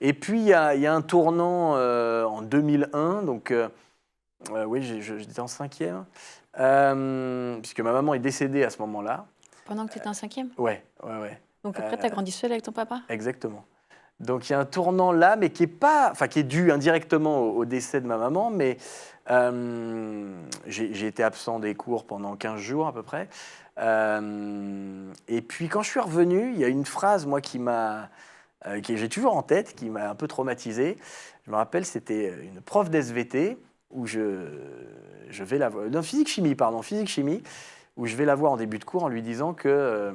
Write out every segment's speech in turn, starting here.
Et puis, il y a un tournant en 2001, donc oui, j'étais en 5e, puisque ma maman est décédée à ce moment-là. Pendant que tu étais en 5e? Ouais. Donc après, tu as grandi seul avec ton papa? Exactement. Donc il y a un tournant là, mais qui est dû indirectement au décès de ma maman, mais j'ai été absent des cours pendant 15 jours à peu près. Et puis quand je suis revenu, il y a une phrase, moi, que j'ai toujours en tête, qui m'a un peu traumatisé. Je me rappelle, c'était une prof d'SVT, où je vais la voir, non, physique-chimie, où je vais la voir en début de cours en lui disant que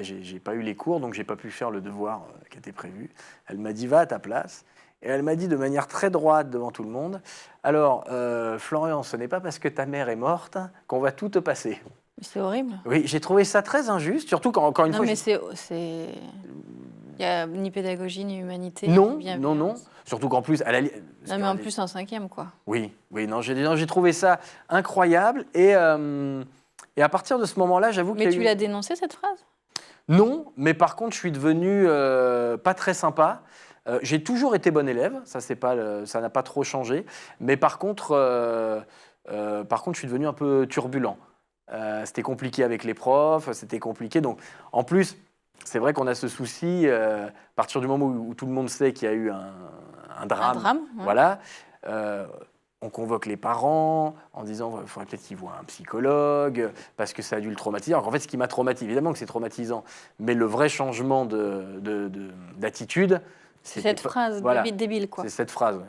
j'ai pas eu les cours, donc j'ai pas pu faire le devoir qui était prévu. Elle m'a dit « va à ta place ». Et elle m'a dit de manière très droite devant tout le monde « Alors, Florian, ce n'est pas parce que ta mère est morte qu'on va tout te passer ». C'est horrible. Oui, j'ai trouvé ça très injuste, surtout quand, encore une fois... Non, mais c'est... Il n'y a ni pédagogie, ni humanité, Non, ni non, non. bienveillance. Surtout qu'en plus... Non, mais en plus en 5e, quoi. Oui, non, j'ai trouvé ça incroyable. Et à partir de ce moment-là, j'avoue que... Mais tu l'as dénoncé, cette phrase? Non, mais par contre, je suis devenu pas très sympa. J'ai toujours été bon élève, ça n'a pas trop changé. Mais par contre, je suis devenu un peu turbulent. C'était compliqué avec les profs, c'était compliqué. Donc, en plus, c'est vrai qu'on a ce souci, à partir du moment où tout le monde sait qu'il y a eu un drame. Un drame, ouais. Voilà. On convoque les parents en disant qu'il faudrait peut-être qu'ils voient un psychologue parce que ça a dû le traumatiser. Alors en fait, ce qui m'a traumatisé, évidemment que c'est traumatisant, mais le vrai changement d'attitude, c'est cette phrase, voilà, débile, quoi. C'est cette phrase, ouais.